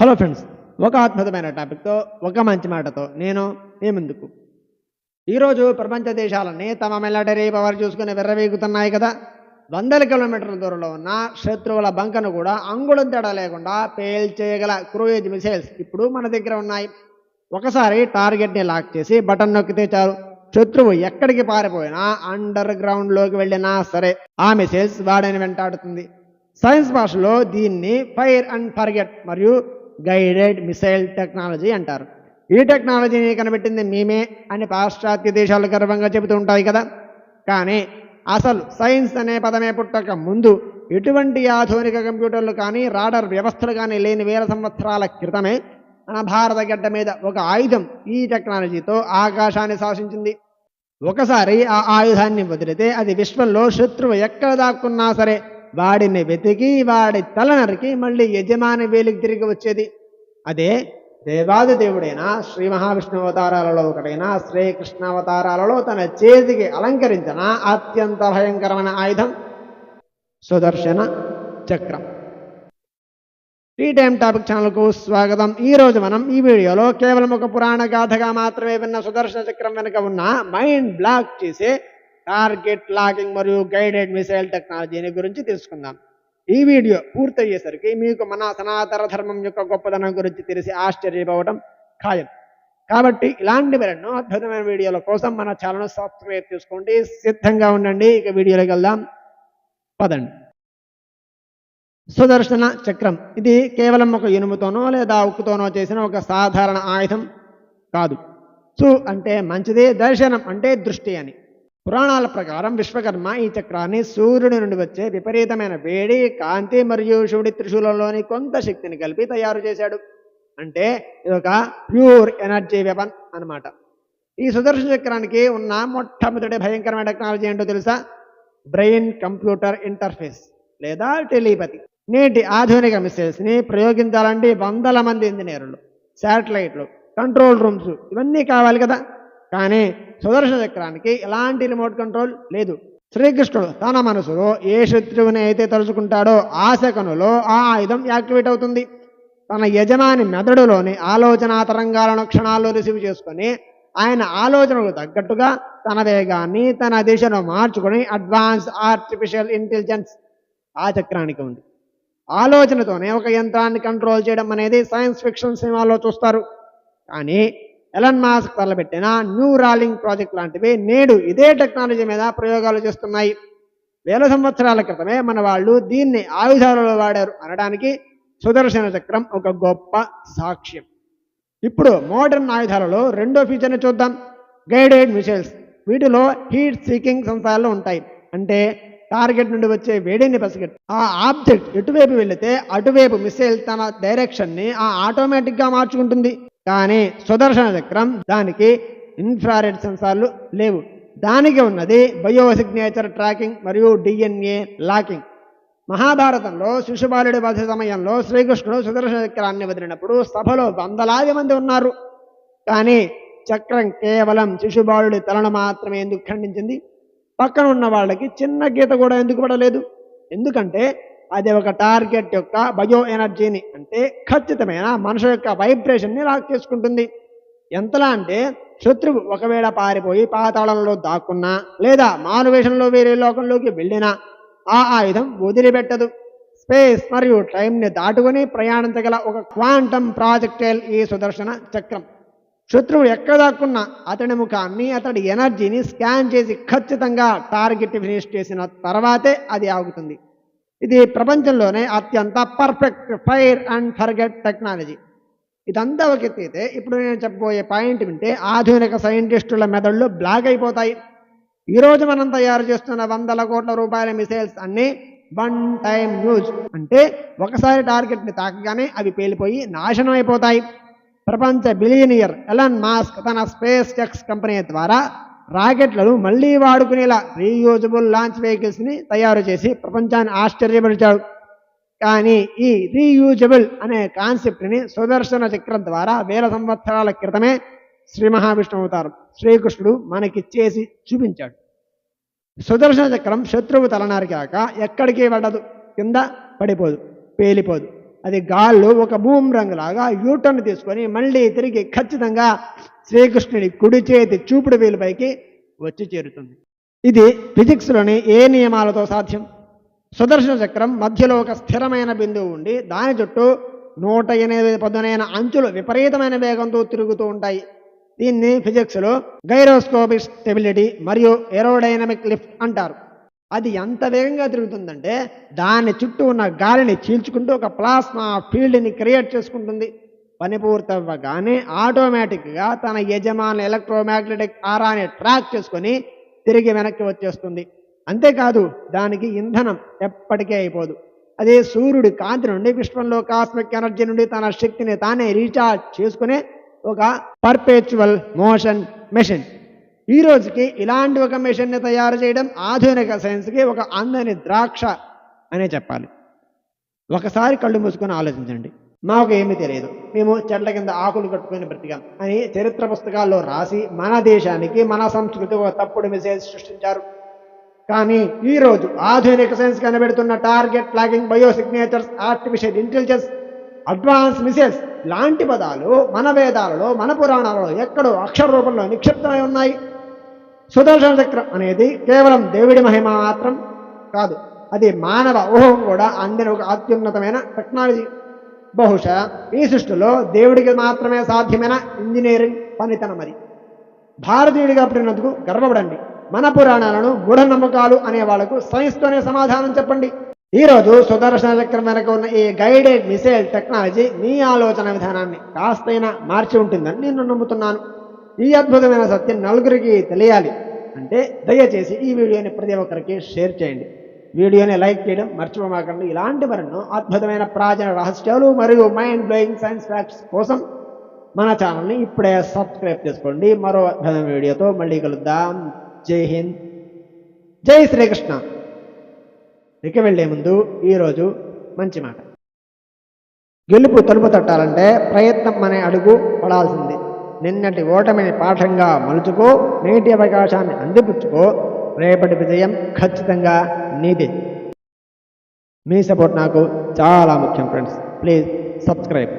Hello friends, ఒక అద్భుతమైన టాపిక్తో ఒక మంచి మాటతో నేను మీ ముందుకు. ఈరోజు ప్రపంచ దేశాలన్నీ తమ మిలిటరీ పవర్ చూసుకుని విర్రవీగుతున్నాయి కదా. వందల కిలోమీటర్ల దూరంలో ఉన్న శత్రువుల బంకను కూడా అంగుళం తేడా లేకుండా పేల్చేయగల క్రూయిజ్ మిసైల్స్ ఇప్పుడు మన దగ్గర ఉన్నాయి. ఒకసారి టార్గెట్ని లాక్ చేసి బటన్ నొక్కితే చాలు, శత్రువు ఎక్కడికి పారిపోయినా అండర్ గ్రౌండ్లోకి వెళ్ళినా సరే ఆ మిసైల్స్ వాడిని వెంటాడుతుంది. సైన్స్ భాషలో దీన్ని ఫైర్ అండ్ ఫర్గెట్ మరియు గైడెడ్ మిసైల్ టెక్నాలజీ అంటారు. ఈ టెక్నాలజీని కనిపెట్టింది మేమే అని పాశ్చాత్య దేశాలు గర్వంగా చెబుతూ ఉంటాయి కదా. కానీ అసలు సైన్స్ అనే పదమే పుట్టక ముందు ఎటువంటి ఆధునిక కంప్యూటర్లు కానీ రాడర్ వ్యవస్థలు కానీ లేని వేల సంవత్సరాల క్రితమే మన భారత గడ్డ మీద ఒక ఆయుధం ఈ టెక్నాలజీతో ఆకాశాన్ని శాసించింది. ఒకసారి ఆ ఆయుధాన్ని వదిలితే అది విశ్వంలో శత్రువు ఎక్కడ దాక్కున్నా సరే వాడిని వెతికి వాడి తల నరికి మళ్ళీ యజమాని వేలికి తిరిగి వచ్చేది. అదే దేవాది దేవుడైన శ్రీ మహావిష్ణు అవతారాలలో ఒకటైన శ్రీకృష్ణ అవతారాలలో తన చేతికి అలంకరించిన అత్యంత భయంకరమైన ఆయుధం సుదర్శన చక్రం. టీ టైమ్ టాపిక్ ఛానల్కు స్వాగతం. ఈరోజు మనం ఈ వీడియోలో కేవలం ఒక పురాణ గాథగా మాత్రమే విన్న సుదర్శన చక్రం వెనుక ఉన్న మైండ్ బ్లాక్ చేసే టార్గెట్ లాకింగ్ మరియు గైడెడ్ మిసైల్ టెక్నాలజీని గురించి తెలుసుకుందాం. ఈ వీడియో పూర్తయ్యేసరికి మీకు మన సనాతన ధర్మం యొక్క గొప్పదనం గురించి తెలిసి ఆశ్చర్యపోవడం ఖాయం. కాబట్టి ఇలాంటి మరెన్నో అద్భుతమైన వీడియోల కోసం మన ఛానల్ సబ్స్క్రైబ్ చేసుకోండి. సిద్ధంగా ఉండండి. ఇక వీడియోలోకి వెళ్దాం, పదండి. సుదర్శన చక్రం ఇది కేవలం ఒక ఇనుముతోనో లేదా ఉక్కుతోనో చేసిన ఒక సాధారణ ఆయుధం కాదు. సు అంటే మంచిది, దర్శనం అంటే దృష్టి అని. పురాణాల ప్రకారం విశ్వకర్మ ఈ చక్రాన్ని సూర్యుడి నుండి వచ్చే విపరీతమైన వేడి, కాంతి మరియు శివుడి త్రిశూలంలోని కొంత శక్తిని కలిపి తయారు చేశాడు. అంటే ఇది ఒక ప్యూర్ ఎనర్జీ వెపన్ అన్నమాట. ఈ సుదర్శన చక్రానికి ఉన్న మొట్టమొదటి భయంకరమైన టెక్నాలజీ ఏంటో తెలుసా? బ్రెయిన్ కంప్యూటర్ ఇంటర్ఫేస్ లేదా టెలిపతి. నేటి ఆధునిక మిసైల్స్ని ప్రయోగించాలంటే వందల మంది ఇంజనీర్లు, శాటిలైట్లు, కంట్రోల్ రూమ్స్ ఇవన్నీ కావాలి కదా. కానీ సుదర్శన చక్రానికి ఎలాంటి రిమోట్ కంట్రోల్ లేదు. శ్రీకృష్ణుడు తన మనసులో ఏ శత్రువుని అయితే తలుచుకుంటాడో ఆ సెకనులో ఆ ఆయుధం యాక్టివేట్ అవుతుంది. తన యజమాని మెదడులోని ఆలోచన తరంగాలను క్షణాల్లో రిసీవ్ చేసుకొని ఆయన ఆలోచనకు తగ్గట్టుగా తన వేగాన్ని తన దిశను మార్చుకొని అడ్వాన్స్ ఆర్టిఫిషియల్ ఇంటెలిజెన్స్ ఆ చక్రానికి ఉంది. ఆలోచనతోనే ఒక యంత్రాన్ని కంట్రోల్ చేయడం అనేది సైన్స్ ఫిక్షన్ సినిమాలో చూస్తారు. కానీ ఎలన్ మాస్క్ తలపెట్టిన న్యూరాలింక్ ప్రాజెక్ట్ లాంటివి నేడు ఇదే టెక్నాలజీ మీద ప్రయోగాలు చేస్తున్నాయి. వేల సంవత్సరాల క్రితమే మన వాళ్ళు దీన్ని ఆయుధాలలో వాడారు అనడానికి సుదర్శన చక్రం ఒక గొప్ప సాక్ష్యం. ఇప్పుడు మోడర్న్ ఆయుధాలలో రెండో ఫీచర్ని చూద్దాం, గైడెడ్ మిసైల్స్. వీటిలో హీట్ సీకింగ్ సెన్సార్లు ఉంటాయి. అంటే టార్గెట్ నుండి వచ్చే వేడిని పసిగట్టి ఆ ఆబ్జెక్ట్ ఎటువైపు వెళితే అటువైపు మిసైల్ తన డైరెక్షన్ని ఆటోమేటిక్గా మార్చుకుంటుంది. కానీ సుదర్శన చక్రం దానికి ఇన్ఫ్రారెడ్ సెన్సార్లు లేవు. దానికి ఉన్నది బయో సిగ్నేచర్ ట్రాకింగ్ మరియు డిఎన్ఏ లాకింగ్. మహాభారతంలో శిశుపాలుడి వధ సమయంలో శ్రీకృష్ణుడు సుదర్శన చక్రాన్ని వదిలినప్పుడు సభలో వందలాది మంది ఉన్నారు. కానీ చక్రం కేవలం శిశుపాలుడి తలను మాత్రమే ఎందుకు ఖండించింది? పక్కన ఉన్న వాళ్ళకి చిన్న గీత కూడా ఎందుకు పడలేదు? ఎందుకంటే అది ఒక టార్గెట్ యొక్క బయో ఎనర్జీని, అంటే ఖచ్చితమైన మనిషి యొక్క వైబ్రేషన్ని లాక్ చేసుకుంటుంది. ఎంతలా అంటే శత్రువు ఒకవేళ పారిపోయి పాతాళంలో దాక్కున్నా లేదా మారువేషంలో వేరే లోకంలోకి వెళ్ళినా ఆ ఆయుధం వదిలిపెట్టదు. స్పేస్ మరియు టైంని దాటుకొని ప్రయాణించగల ఒక క్వాంటమ్ ప్రాజెక్టైల్ ఈ సుదర్శన చక్రం. శత్రువు ఎక్కడ దాక్కున్నా అతడి ముఖాన్ని, అతడి ఎనర్జీని స్కాన్ చేసి ఖచ్చితంగా టార్గెట్ ఫినిష్ చేసిన తర్వాతే అది ఆగుతుంది. ఇది ప్రపంచంలోనే అత్యంత perfect fire and forget technology. ఇదంతా ఒక ఎత్తైతే ఇప్పుడు నేను చెప్పబోయే పాయింట్ వింటే ఆధునిక సైంటిస్టుల మెదళ్ళు బ్లాక్ అయిపోతాయి. ఈరోజు మనం తయారు చేస్తున్న వందల కోట్ల రూపాయల మిసైల్స్ అన్నీ వన్ టైం యూజ్, అంటే ఒకసారి టార్గెట్ని తాకగానే అవి పేలిపోయి నాశనం అయిపోతాయి. ప్రపంచ బిలియనియర్ ఎలన్ మాస్క్ తన స్పేస్ టెక్స్ కంపెనీ ద్వారా రాకెట్లను మళ్ళీ వాడుకునేలా రీయూజబుల్ లాంచ్ వెహికల్స్ని తయారు చేసి ప్రపంచాన్ని ఆశ్చర్యపరిచాడు. కానీ ఈ రీయూజబుల్ అనే కాన్సెప్ట్ని సుదర్శన చక్రం ద్వారా వేల సంవత్సరాల క్రితమే శ్రీ మహావిష్ణు అవతారం శ్రీకృష్ణుడు మనకి చేసి చూపించాడు. సుదర్శన చక్రం శత్రువు తలనారికాక ఎక్కడికి పడదు, కింద పడిపోదు, పేలిపోదు. అది గాల్లో ఒక బూమ్రంగ్ లాగా యూటర్న్ తీసుకొని మళ్ళీ తిరిగి ఖచ్చితంగా శ్రీకృష్ణుడి కుడి చేతి చూపుడు వేలుపైకి వచ్చి చేరుతుంది. ఇది ఫిజిక్స్లోని ఏ నియమాలతో సాధ్యం? సుదర్శన చక్రం మధ్యలో ఒక స్థిరమైన బిందువు ఉండి దాని చుట్టూ 108 పదునైన అంచులు విపరీతమైన వేగంతో తిరుగుతూ ఉంటాయి. దీన్ని ఫిజిక్స్లో గైరోస్కోపిక్ స్టెబిలిటీ మరియు ఏరోడైనమిక్ లిఫ్ట్ అంటారు. అది ఎంత వేగంగా తిరుగుతుందంటే దాని చుట్టూ ఉన్న గాలిని చీల్చుకుంటూ ఒక ప్లాస్మా ఫీల్డ్ని క్రియేట్ చేసుకుంటుంది. పని పూర్తవ్వగానే ఆటోమేటిక్గా తన యజమాని ఎలక్ట్రోమాగ్నెటిక్ ఆరాని ట్రాక్ చేసుకొని తిరిగి వెనక్కి వచ్చేస్తుంది. అంతేకాదు దానికి ఇంధనం ఎప్పటికీ అయిపోదు. అదే సూర్యుడి కాంతి నుండి విశ్వంలో కాస్మిక్ ఎనర్జీ నుండి తన శక్తిని తానే రీఛార్జ్ చేసుకునే ఒక పర్పేచువల్ మోషన్ మెషిన్. ఈ రోజుకి ఇలాంటి ఒక మెషిన్ని తయారు చేయడం ఆధునిక సైన్స్కి ఒక అందని ద్రాక్ష అనే చెప్పాలి. ఒకసారి కళ్ళు మూసుకొని ఆలోచించండి. మాకు ఏమీ తెలియదు, మేము చెట్ల కింద ఆకులు కట్టుకొని బ్రతికాం అని చరిత్ర పుస్తకాల్లో రాసి మన దేశానికి మన సంస్కృతి ఒక తప్పుడు మెసేజ్ సృష్టించారు. కానీ ఈరోజు ఆధునిక సైన్స్ కనిపెడుతున్న target locking, biosignatures, artificial intelligence, advance missiles లాంటి పదాలు మన వేదాలలో మన పురాణాలలో ఎక్కడో అక్షర రూపంలో నిక్షిప్తమై ఉన్నాయి. సుదర్శన చక్రం అనేది కేవలం దేవుడి మహిమ మాత్రం కాదు, అది మానవ ఊహకు కూడా అందిన ఒక అత్యున్నతమైన టెక్నాలజీ. బహుశా ఈ సృష్టిలో దేవుడికి మాత్రమే సాధ్యమైన ఇంజనీరింగ్ పనితనం అది. భారతీయుడిగా పుట్టినందుకు గర్వపడండి. మన పురాణాలను మూఢనమ్మకాలు అనే వాళ్లకు సైన్స్తోనే సమాధానం చెప్పండి. ఈరోజు సుదర్శన చక్రం వెనక ఉన్న ఈ గైడెడ్ మిసైల్ టెక్నాలజీ మీ ఆలోచన విధానాన్ని కాస్తైనా మార్చి ఉంటుందని నేను నమ్ముతున్నాను. ఈ అద్భుతమైన సత్యం నలుగురికి తెలియాలి అంటే దయచేసి ఈ వీడియోని ప్రతి ఒక్కరికి షేర్ చేయండి. వీడియోని లైక్ చేయడం మర్చిపోమాకండి. ఇలాంటి మరెన్నో అద్భుతమైన ప్రాచీన రహస్యాలు మరియు మైండ్ బ్లోయింగ్ సైన్స్ ఫ్యాక్ట్స్ కోసం మన ఛానల్ని ఇప్పుడే సబ్స్క్రైబ్ చేసుకోండి. మరో అద్భుతమైన వీడియోతో మళ్ళీ కలుద్దాం. జై హింద్, జై శ్రీకృష్ణ. ఇక వెళ్లే ముందు ఈరోజు మంచి మాట. గెలుపు తలుపు తట్టాలంటే ప్రయత్నం అనే అడుగు పడాల్సింది. నిన్నటి ఓటమిని పాఠంగా మలుచుకో, నేటి అవకాశాన్ని అందిపుచ్చుకో. రేపటి విజయం ఖచ్చితంగా నీదే. మీ సపోర్ట్ నాకు చాలా ముఖ్యం ఫ్రెండ్స్. Please subscribe.